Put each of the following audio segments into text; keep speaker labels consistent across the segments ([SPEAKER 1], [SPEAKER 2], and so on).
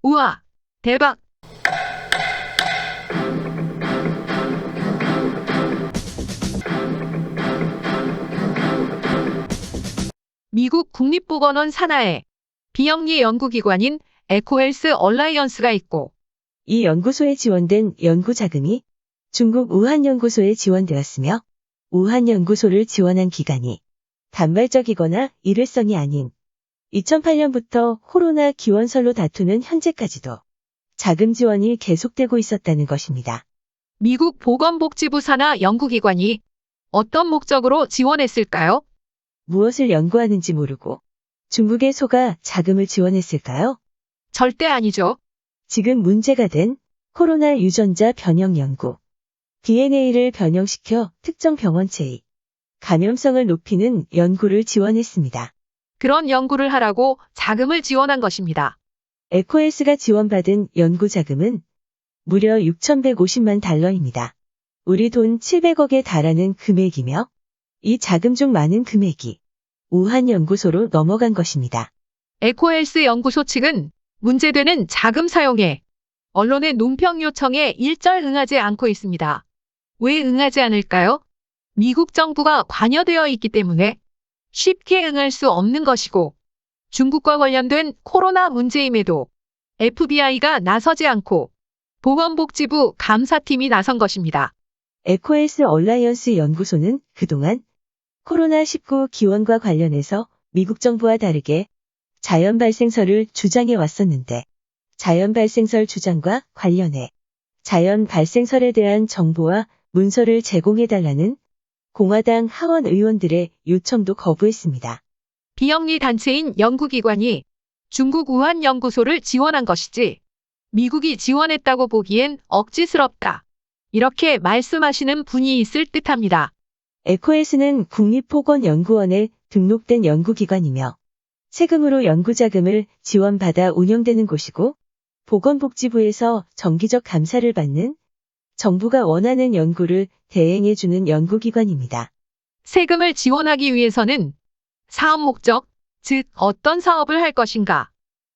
[SPEAKER 1] 우와, 대박! 미국 국립보건원 산하에 비영리 연구기관인 에코헬스 얼라이언스가 있고,
[SPEAKER 2] 이 연구소에 지원된 연구 자금이 중국 우한연구소에 지원되었으며, 우한연구소를 지원한 기간이 단발적이거나 일회성이 아닌 2008년부터 코로나 기원설로 다투는 현재까지도 자금 지원이 계속되고 있었다는 것입니다.
[SPEAKER 1] 미국 보건복지부 산하 연구기관이 어떤 목적으로 지원했을까요?
[SPEAKER 2] 무엇을 연구하는지 모르고 중국의 소가 자금을 지원했을까요?
[SPEAKER 1] 절대 아니죠.
[SPEAKER 2] 지금 문제가 된 코로나 유전자 변형 연구, DNA를 변형시켜 특정 병원체의 감염성을 높이는 연구를 지원했습니다.
[SPEAKER 1] 그런 연구를 하라고 자금을 지원한 것입니다.
[SPEAKER 2] 에코헬스가 지원받은 연구 자금은 무려 6,150만 달러입니다. 우리 돈 700억에 달하는 금액이며, 이 자금 중 많은 금액이 우한연구소로 넘어간 것입니다.
[SPEAKER 1] 에코헬스 연구소 측은 문제되는 자금 사용에 언론의 논평 요청에 일절 응하지 않고 있습니다. 왜 응하지 않을까요? 미국 정부가 관여되어 있기 때문에 쉽게 응할 수 없는 것이고, 중국과 관련된 코로나 문제임에도 FBI가 나서지 않고 보건복지부 감사팀이 나선 것입니다.
[SPEAKER 2] 에코헬스 얼라이언스 연구소는 그동안 코로나19 기원과 관련해서 미국 정부와 다르게 자연 발생설을 주장해 왔었는데, 자연 발생설 주장과 관련해 자연 발생설에 대한 정보와 문서를 제공해달라는 공화당 하원 의원들의 요청도 거부했습니다.
[SPEAKER 1] 비영리 단체인 연구기관이 중국 우한연구소를 지원한 것이지 미국이 지원했다고 보기엔 억지스럽다. 이렇게 말씀하시는 분이 있을 듯합니다.
[SPEAKER 2] 에코헬스는 국립보건연구원에 등록된 연구기관이며 세금으로 연구자금을 지원받아 운영되는 곳이고, 보건복지부에서 정기적 감사를 받는 정부가 원하는 연구를 대행해주는 연구기관입니다.
[SPEAKER 1] 세금을 지원하기 위해서는 사업 목적, 즉 어떤 사업을 할 것인가,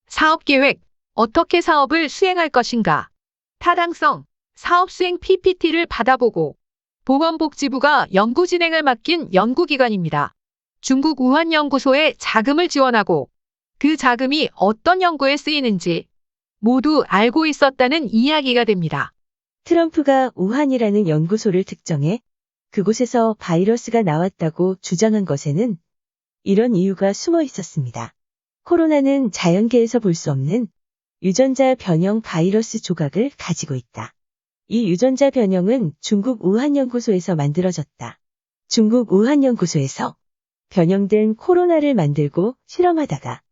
[SPEAKER 1] 사업 계획, 어떻게 사업을 수행할 것인가, 타당성, 사업 수행 PPT를 받아보고 보건복지부가 연구 진행을 맡긴 연구기관입니다. 중국 우한연구소에 자금을 지원하고 그 자금이 어떤 연구에 쓰이는지 모두 알고 있었다는 이야기가 됩니다.
[SPEAKER 2] 트럼프가 우한이라는 연구소를 특정해 그곳에서 바이러스가 나왔다고 주장한 것에는 이런 이유가 숨어 있었습니다. 코로나는 자연계에서 볼 수 없는 유전자 변형 바이러스 조각을 가지고 있다. 이 유전자 변형은 중국 우한연구소에서 만들어졌다. 중국 우한연구소에서 변형된 코로나를 만들고 실험하다가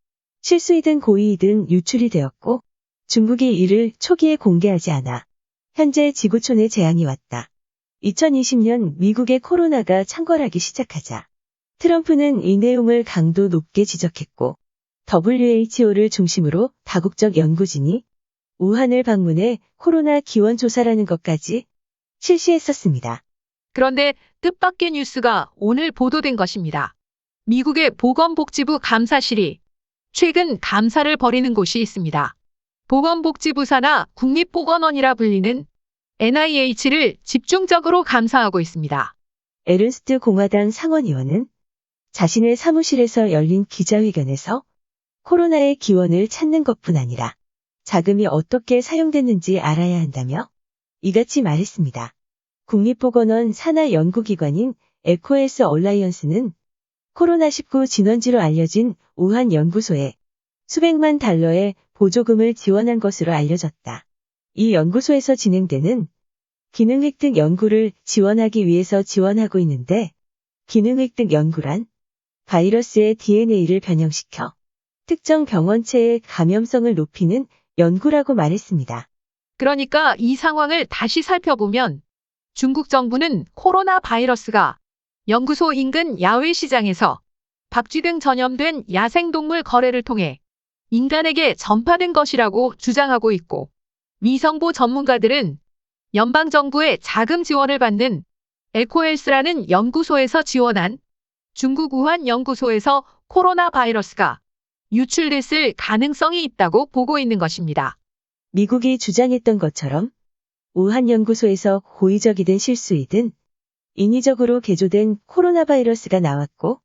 [SPEAKER 2] 실수이든 고의이든 유출이 되었고, 중국이 이를 초기에 공개하지 않아 현재 지구촌에 재앙이 왔다. 2020년 미국의 코로나가 창궐하기 시작하자 트럼프는 이 내용을 강도 높게 지적했고, WHO를 중심으로 다국적 연구진이 우한을 방문해 코로나 기원 조사라는 것까지 실시했었습니다.
[SPEAKER 1] 그런데 뜻밖의 뉴스가 오늘 보도된 것입니다. 미국의 보건복지부 감사실이 최근 감사를 벌이는 곳이 있습니다. 보건복지부 산하 국립보건원이라 불리는 NIH를 집중적으로 감사하고 있습니다.
[SPEAKER 2] 에른스트 공화당 상원의원은 자신의 사무실에서 열린 기자회견에서 코로나의 기원을 찾는 것뿐 아니라 자금이 어떻게 사용됐는지 알아야 한다며 이같이 말했습니다. 국립보건원 산하 연구기관인 에코헬스 얼라이언스는 코로나19 진원지로 알려진 우한 연구소에 수백만 달러의 보조금을 지원한 것으로 알려졌다. 이 연구소에서 진행되는 기능 획득 연구를 지원하기 위해서 지원하고 있는데, 기능 획득 연구란 바이러스의 DNA를 변형시켜 특정 병원체의 감염성을 높이는 연구라고 말했습니다.
[SPEAKER 1] 그러니까 이 상황을 다시 살펴보면 중국 정부는 코로나 바이러스가 연구소 인근 야외 시장에서 박쥐 등 전염된 야생동물 거래를 통해 인간에게 전파된 것이라고 주장하고 있고, 위성보 전문가들은 연방정부의 자금 지원을 받는 에코헬스라는 연구소에서 지원한 중국 우한 연구소에서 코로나 바이러스가 유출됐을 가능성이 있다고 보고 있는 것입니다.
[SPEAKER 2] 미국이 주장했던 것처럼 우한 연구소에서 고의적이든 실수이든 인위적으로 개조된 코로나 바이러스가 나왔고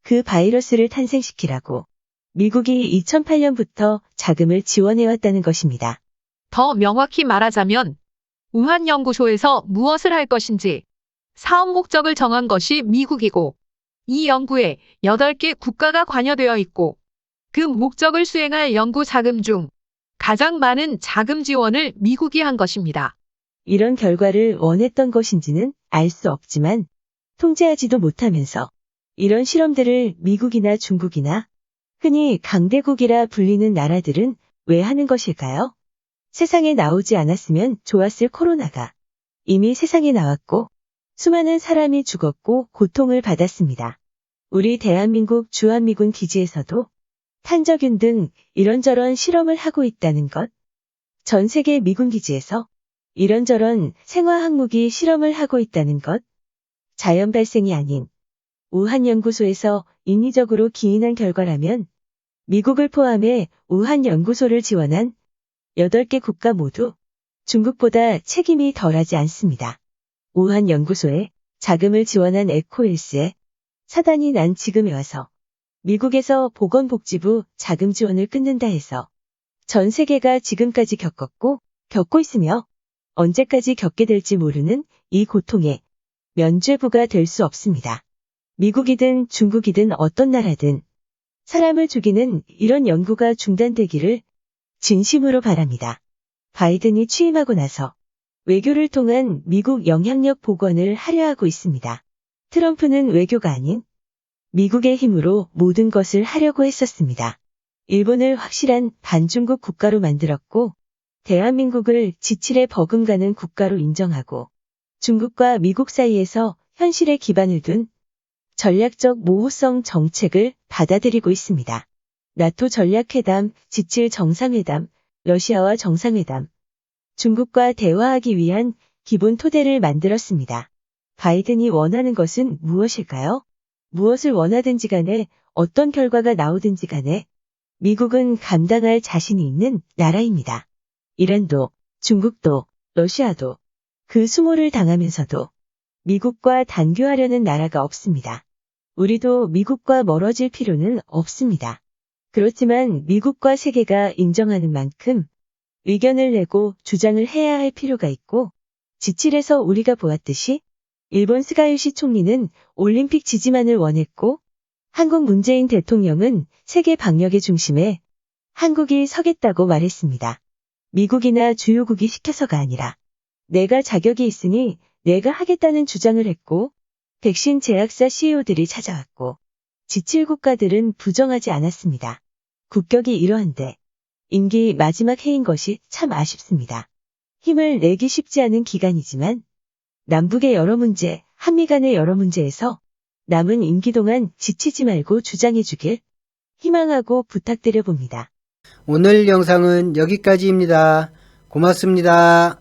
[SPEAKER 2] 그 바이러스를 탄생시키라고 미국이 2008년부터 자금을 지원해왔다는 것입니다.
[SPEAKER 1] 더 명확히 말하자면 우한 연구소에서 무엇을 할 것인지 사업 목적을 정한 것이 미국이고 이 연구에 8개 국가가 관여되어 있고 그 목적을 수행할 연구 자금 중 가장 많은 자금 지원을 미국이 한 것입니다.
[SPEAKER 2] 이런 결과를 원했던 것인지는 알 수 없지만 통제하지도 못하면서 이런 실험들을 미국이나 중국이나 흔히 강대국이라 불리는 나라들은 왜 하는 것일까요? 세상에 나오지 않았으면 좋았을 코로나가 이미 세상에 나왔고 수많은 사람이 죽었고 고통을 받았습니다. 우리 대한민국 주한미군 기지에서도 탄저균 등 이런저런 실험을 하고 있다는 것, 전 세계 미군 기지에서 이런저런 생화학무기 실험을 하고 있다는 것, 자연 발생이 아닌 우한 연구소에서 인위적으로 기인한 결과라면 미국을 포함해 우한 연구소를 지원한 8개 국가 모두 중국보다 책임이 덜하지 않습니다. 우한 연구소에 자금을 지원한 에코헬스에 사단이 난 지금에 와서 미국에서 보건복지부 자금 지원을 끊는다 해서 전 세계가 지금까지 겪었고 겪고 있으며 언제까지 겪게 될지 모르는 이 고통에 면죄부가 될 수 없습니다. 미국이든 중국이든 어떤 나라든 사람을 죽이는 이런 연구가 중단되기를 진심으로 바랍니다. 바이든이 취임하고 나서 외교를 통한 미국 영향력 복원을 하려 하고 있습니다. 트럼프는 외교가 아닌 미국의 힘으로 모든 것을 하려고 했었습니다. 일본을 확실한 반중국 국가로 만들었고 대한민국을 지칠에 버금가는 국가로 인정하고 중국과 미국 사이에서 현실에 기반을 둔 전략적 모호성 정책을 받아들이고 있습니다. 나토 전략회담, 지칠 정상회담, 러시아와 정상회담, 중국과 대화하기 위한 기본 토대를 만들었습니다. 바이든이 원하는 것은 무엇일까요? 무엇을 원하든지 간에 어떤 결과가 나오든지 간에 미국은 감당할 자신이 있는 나라입니다. 이란도, 중국도, 러시아도 그 수모를 당하면서도 미국과 단교하려는 나라가 없습니다. 우리도 미국과 멀어질 필요는 없습니다. 그렇지만 미국과 세계가 인정하는 만큼 의견을 내고 주장을 해야 할 필요가 있고 지칠에서 우리가 보았듯이 일본 스가요시 총리는 올림픽 지지만을 원했고 한국 문재인 대통령은 세계 방역의 중심에 한국이 서겠다고 말했습니다. 미국이나 주요국이 시켜서가 아니라 내가 자격이 있으니 내가 하겠다는 주장을 했고 백신 제약사 CEO들이 찾아왔고 지칠 국가들은 부정하지 않았습니다. 국격이 이러한데 임기 마지막 해인 것이 참 아쉽습니다. 힘을 내기 쉽지 않은 기간이지만 남북의 여러 문제, 한미 간의 여러 문제에서 남은 임기 동안 지치지 말고 주장해 주길 희망하고 부탁드려 봅니다.
[SPEAKER 3] 오늘 영상은 여기까지입니다. 고맙습니다.